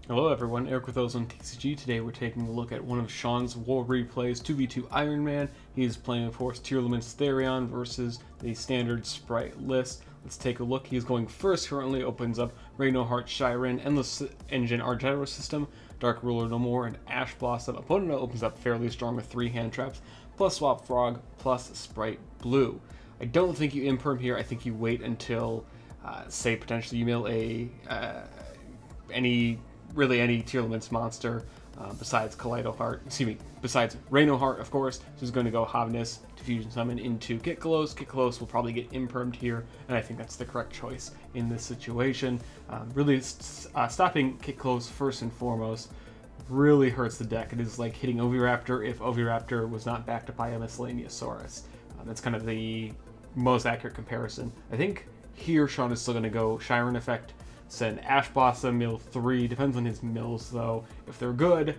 Hello everyone, Eric with OzoneTCG. Today we're taking a look at one of Sean's War Replays 2v2 Iron Man. He is playing, of course, Tearlaments Therion versus the standard Spright list. Let's take a look. He's going first currently, opens up Raynoheart, Shiren, Endless Engine, Yugioh system, Dark Ruler No More, and Ash Blossom. Opponent opens up fairly strong with 3 hand traps, plus Swap Frog, plus Spright Blue. I don't think you imperm here. I think you wait until, say, potentially you mill any Tearlaments monster besides besides Raynoheart, of course. So he's going to go Havnus, Diffusion Summon into Kitclos. Kitclos will probably get impermed here, and I think that's the correct choice in this situation. Stopping Kitclos first and foremost really hurts the deck. It is like hitting Oviraptor if Oviraptor was not backed up by a Miscellaneousaurus. That's kind of the most accurate comparison. I think here Sean is still going to go Shiren effect, send Ash Blossom, mill 3. Depends on his mills, though. If they're good,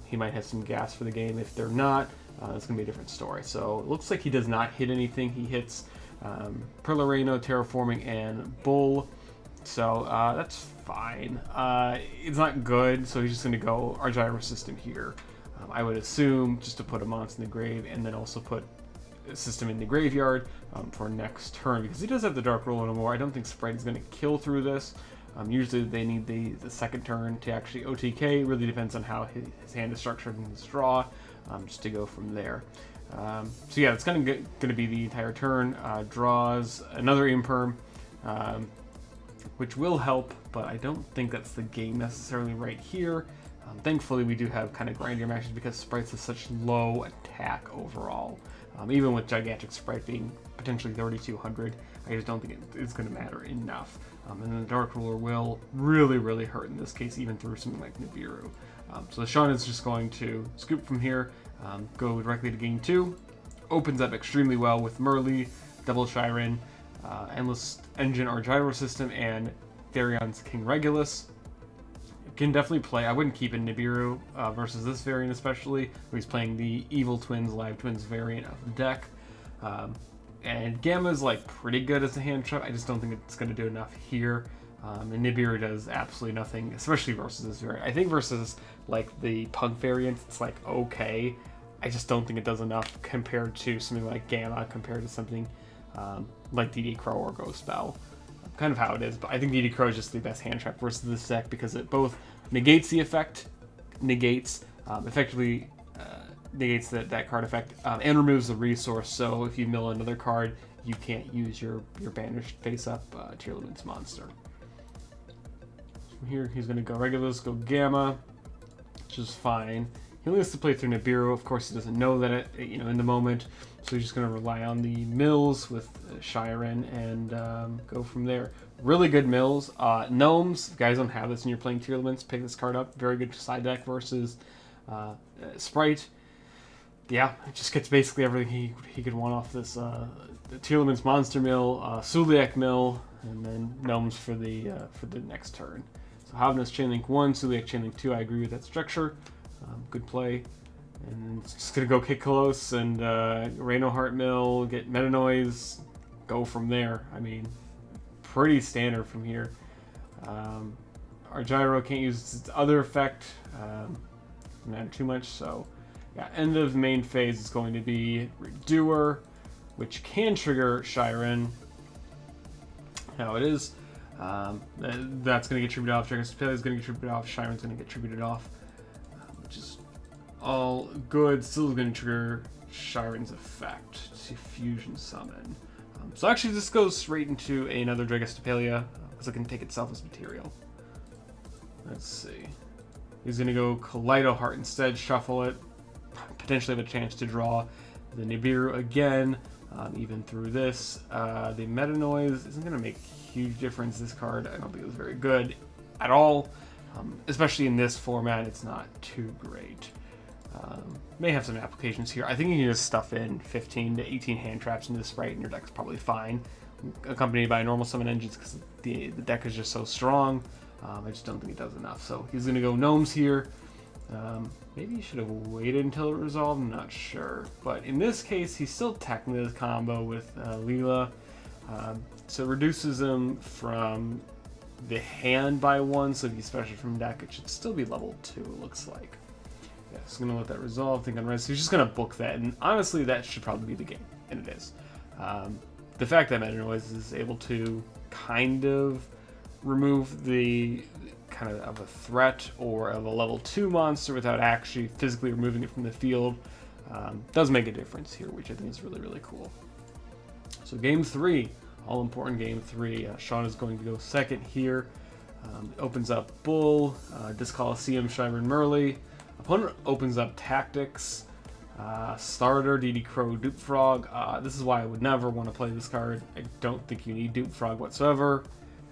he might have some gas for the game. If they're not, it's going to be a different story. So it looks like he does not hit anything. He hits Perlareno, Terraforming, and Bull. So that's fine. It's not good, so he's just going to go Yugioh system here. I would assume just to put a monster in the grave and then also put a system in the graveyard for next turn, because he does have the Dark Ruler No More. I don't think Spright is going to kill through this. Usually they need the second turn to actually OTK. Really depends on how his hand is structured in his draw, just to go from there. So yeah, it's kind of going to be the entire turn. Draws another imperm, which will help, but I don't think that's the game necessarily right here. Thankfully, we do have kind of grindier matches because Sprites is such low attack overall. Even with Gigantic Spright being potentially 3,200, I just don't think it's going to matter enough. And then the Dark Ruler will really hurt in this case, even through something like Nibiru. So Sean is just going to scoop from here, go directly to game 2. Opens up extremely well with Merly, Double Shiren, Endless Engine Yugioh system, and Therion's King Regulus. Can definitely play. I wouldn't keep a Nibiru versus this variant, especially where he's playing the Evil Twins, Live Twins variant of the deck. And Gamma is like pretty good as a hand trap. I just don't think it's going to do enough here. And Nibiru does absolutely nothing, especially versus this variant. I think versus like the Punk variant, it's like okay. I just don't think it does enough compared to something like Gamma, compared to something like DD Crow or Ghost Spell. Kind of how it is, but I think DD Crow is just the best hand trap versus this deck because it both negates the effect, effectively negates that card effect, and removes the resource. So if you mill another card, you can't use your banished face-up Tearlaments monster. From here, he's going to go Regulus, go Gamma, which is fine. He only has to play through Nibiru. Of course, he doesn't know that in the moment, so he's just going to rely on the mills with Shiren and go from there. Really good mills. Gnomes, if you guys don't have this and you're playing Tearlaments, pick this card up. Very good side deck versus Spright. Yeah, it just gets basically everything he could want off this Tearlaments monster mill, Suliak mill, and then Gnomes for the next turn. So Havnus Chainlink 1, Suliak Chainlink 2. I agree with that structure. Good play. And it's just going to go Kitclos and Raynoheart mill, get Meta Noise, go from there. I mean, pretty standard from here. Yugioh can't use its other effect. Doesn't matter too much, so yeah, end of the main phase is going to be Redoer, which can trigger Shiren. How it is. That's going to get tributed off. Dragon's Pele is going to get tributed off. Shiren's going to get tributed off. Which is all good. Still going to trigger Shiren's effect to Fusion Summon. So actually this goes straight into another Dragostapelia because it can take itself as material. Let's see. He's going to go Kaleido Heart instead, shuffle it, potentially have a chance to draw the Nibiru again, even through this. The Meta Noise isn't going to make a huge difference. This card, I don't think it was very good at all. Especially in this format, it's not too great. May have some applications here. I think you can just stuff in 15 to 18 hand traps into the Spright and your deck's probably fine, accompanied by normal summon engines because the deck is just so strong. I just don't think it does enough. So he's going to go Gnomes here. Maybe he should have waited until it resolved, I'm not sure. But in this case, he's still technically the combo with Leela. So it reduces him from the hand by 1, so if you special from deck, it should still be level 2, it looks like. Yeah, so I'm going to let that resolve, think on res. So he's just going to book that, and honestly, that should probably be the game, and it is. The fact that Meta Noise is able to kind of remove the kind of a threat or of a level 2 monster without actually physically removing it from the field does make a difference here, which I think is really, really cool. So game 3, all important game 3. Sean is going to go second here. Opens up Bull, Disc Coliseum, Shyren Merly. Opponent opens up Tactics, Starter, DD Crow, Dupe Frog. This is why I would never want to play this card. I don't think you need Dupe Frog whatsoever.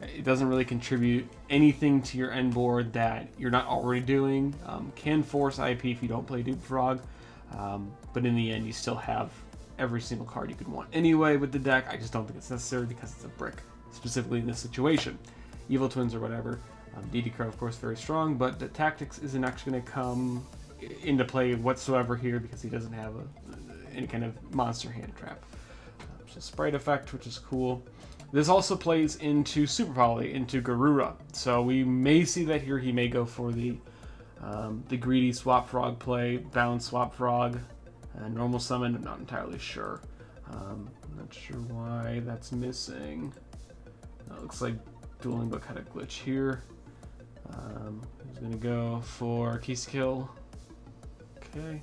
It doesn't really contribute anything to your end board that you're not already doing. Can force IP if you don't play Dupe Frog, but in the end you still have every single card you could want anyway with the deck. I just don't think it's necessary because it's a brick, specifically in this situation. Evil Twins or whatever. DD Crow, of course, very strong, but the Tactics isn't actually going to come into play whatsoever here because he doesn't have any kind of monster hand trap. So Spright effect, which is cool. This also plays into Super Poly, into Garura. So we may see that here. He may go for the greedy Swap Frog play, Bound Swap Frog, normal summon. I'm not entirely sure. Not sure why that's missing. It looks like Dueling Book had a glitch here. He's going to go for Key Skill. Okay.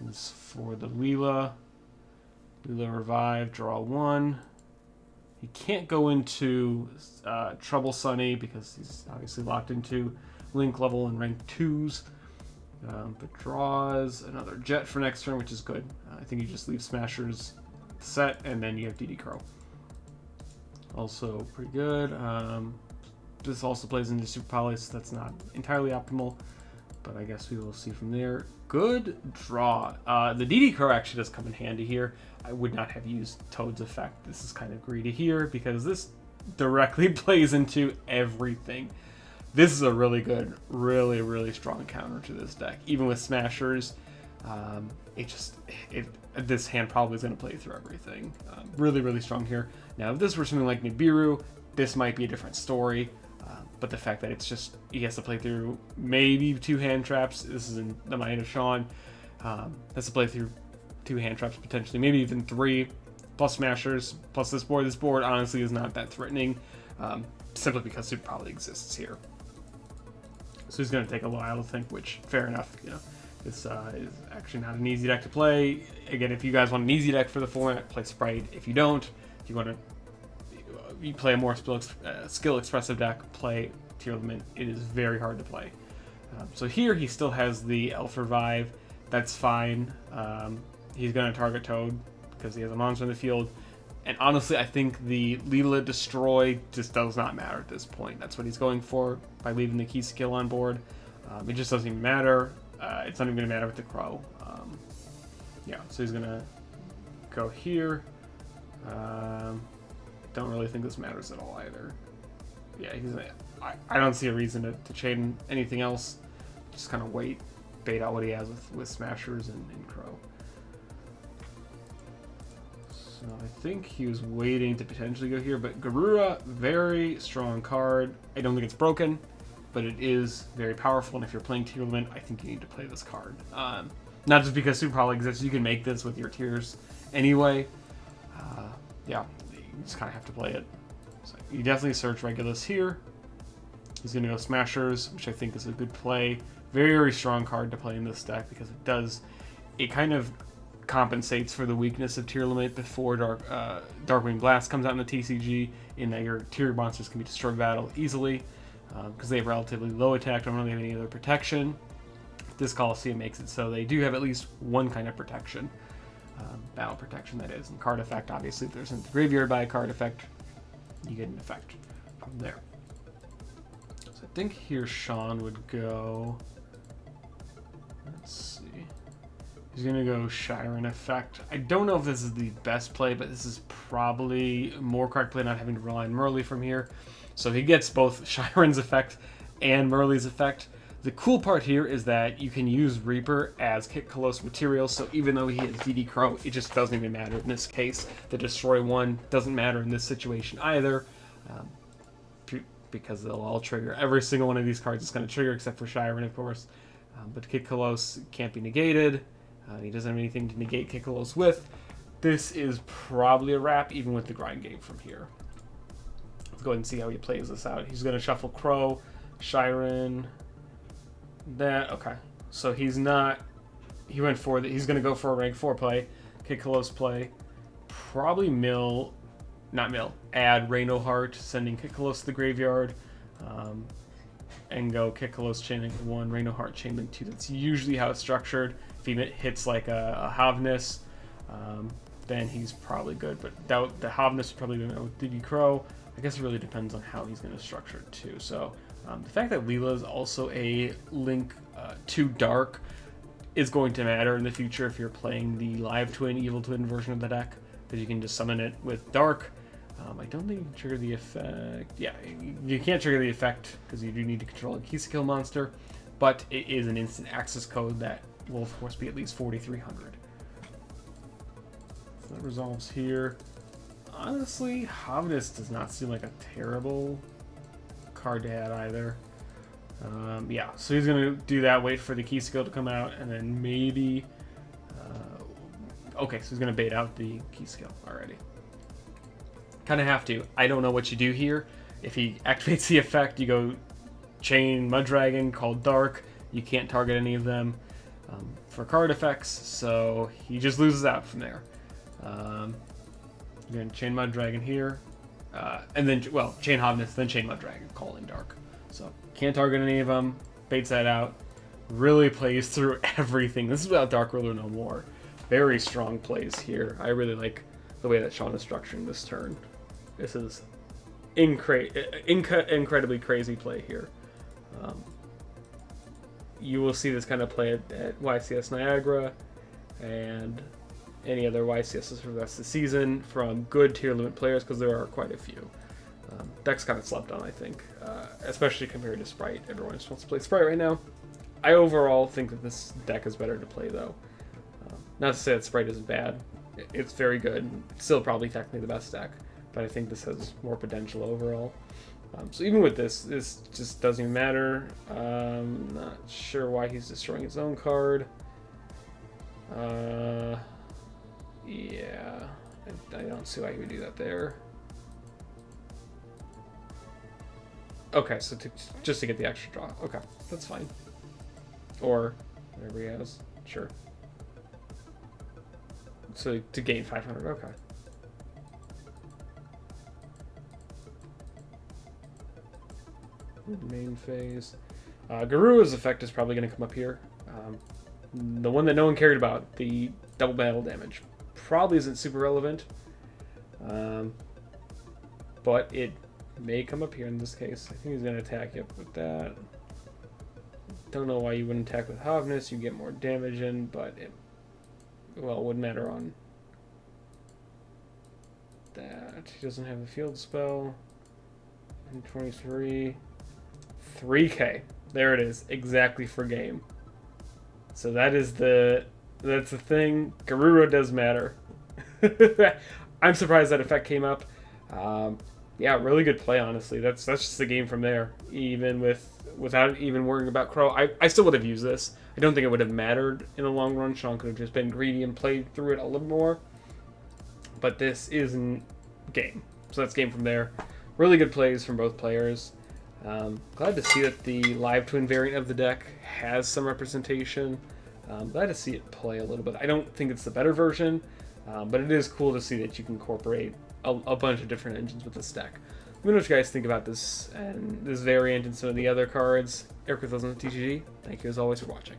This for the Leela. Leela Revive, draw 1. He can't go into Trouble Sunny because he's obviously locked into Link level and rank 2s. But draws another Jet for next turn, which is good. I think you just leave Smashers set, and then you have DD Crow. Also pretty good. This also plays into Super Poly, so that's not entirely optimal, but I guess we will see from there. Good draw. The DD Crow actually does come in handy here. I would not have used Toad's effect. This is kind of greedy here because this directly plays into everything. This is a really good, really, really strong counter to this deck. Even with Smashers, this hand probably is going to play through everything. Really, really strong here. Now, if this were something like Nibiru, this might be a different story. But the fact that it's just, he has to play through maybe 2 hand traps. This is in the mind of Sean. Has to play through 2 hand traps potentially, maybe even 3, plus Smashers, plus this board. This board honestly is not that threatening, simply because Super probably exists here. So he's going to take a while to think, which, fair enough, you know. This is actually not an easy deck to play. Again, if you guys want an easy deck for the format, play Spright. If you don't, if you want to you play a more skill expressive deck, play Tearlaments. It is very hard to play. So here he still has the Elf Revive. That's fine. He's going to target Toad because he has a monster in the field. And honestly, I think the Leela Destroy just does not matter at this point. That's what he's going for by leaving the key skill on board. It just doesn't even matter. It's not even going to matter with the Crow. Yeah, so he's going to go here. Don't really think this matters at all either. Yeah, I don't see a reason to chain anything else. Just kind of bait out what he has with Smashers and Crow. So I think he was waiting to potentially go here, but Garura, very strong card. I don't think it's broken, but it is very powerful, and if you're playing Tearlament, I think you need to play this card. Not just because Super Poly exists, you can make this with your tiers anyway. Yeah, you just kind of have to play it. So you definitely search Regulus here. He's going to go Smashers, which I think is a good play. Very, very strong card to play in this deck because it kind of compensates for the weakness of Tearlaments before Darkwing Blast comes out in the TCG, in that your tier monsters can be destroyed battle easily because they have relatively low attack, don't really have any other protection. This Coliseum makes it so they do have at least one kind of protection. Battle protection, that is. And card effect, obviously, if there's in the graveyard by a card effect, you get an effect from there. So I think here Sean would go... Let's see. He's going to go Shyren effect. I don't know if this is the best play, but this is probably more correct play, not having to rely on Merly from here. So he gets both Shyren's effect and Merly's effect. The cool part here is that you can use Reaper as Kick Colossal material, so even though he has DD Crow, it just doesn't even matter in this case. The Destroy 1 doesn't matter in this situation either. because they'll all trigger. Every single one of these cards is going to trigger, except for Shiren, of course. But Kid-Kalos can't be negated. He doesn't have anything to negate Kid-Kalos with. This is probably a wrap, even with the grind game from here. Let's go ahead and see how he plays this out. He's going to shuffle Crow, Shiren, that. Okay, so he's not. He went for he's going to go for a rank 4 play, Kid-Kalos play, probably add Reinoheart, sending Kid-Kalos to the graveyard, and go Kid-Kalos Chainlink 1, Reinoheart Chainlink 2. That's usually how it's structured. If he hits like a Havness, then he's probably good. But the Havness would probably be with DD Crow. I guess it really depends on how he's going to structure it too. So the fact that Leela is also a link to Dark is going to matter in the future if you're playing the Live Twin, Evil Twin version of the deck, because you can just summon it with Dark. I don't think you can trigger the effect. Yeah, you can't trigger the effect because you do need to control a Kill monster, but it is an instant access code that will, of course, be at least 4,300. So that resolves here. Honestly, Havness does not seem like a terrible card to add either. Yeah, so he's going to do that, wait for the key skill to come out, and then maybe... okay, so he's going to bait out the key skill already. Kind of have to. I don't know what you do here. If he activates the effect, you go chain Muddragon called Dark. You can't target any of them for card effects, so he just loses out from there. You're going to chain Muddragon here, and then, well, chain Havness, then chain Muddragon, calling Dark. So can't target any of them, baits that out, really plays through everything. This is without Dark Ruler no more. Very strong plays here. I really like the way that Sean is structuring this turn. This is incredibly crazy play here. You will see this kind of play at YCS Niagara and any other YCSs for the rest of the season from good tier limit players, because there are quite a few. Deck's kind of slept on, I think, especially compared to Spright. Everyone just wants to play Spright right now. I overall think that this deck is better to play, though. Not to say that Spright isn't bad. It's very good. It's still probably technically the best deck, but I think this has more potential overall. So even with this just doesn't even matter. Not sure why he's destroying his own card. Yeah, I don't see why he would do that there. Okay, so just to get the extra draw. Okay, that's fine. Or whatever he has. Sure. So to gain 500, okay. Main phase. Garua's effect is probably going to come up here. The one that no one cared about, the double battle damage, probably isn't super relevant. But it may come up here in this case. I think he's going to attack you with that. Don't know why you wouldn't attack with Havness. You get more damage in, but it, well, it wouldn't matter on that. He doesn't have a field spell. 23. 3k. There it is. Exactly for game. So that's the thing. Garura does matter. I'm surprised that effect came up. Yeah, really good play, honestly. That's just the game from there. Even without even worrying about Crow, I still would have used this. I don't think it would have mattered in the long run. Sean could have just been greedy and played through it a little more. But this isn't game. So that's game from there. Really good plays from both players. Glad to see that the Live Twin variant of the deck has some representation. Glad to see it play a little bit. I don't think it's the better version, but it is cool to see that you can incorporate a bunch of different engines with this deck. Let me know what you guys think about this and this variant and some of the other cards. Eric with OzoneTCG. Thank you as always for watching.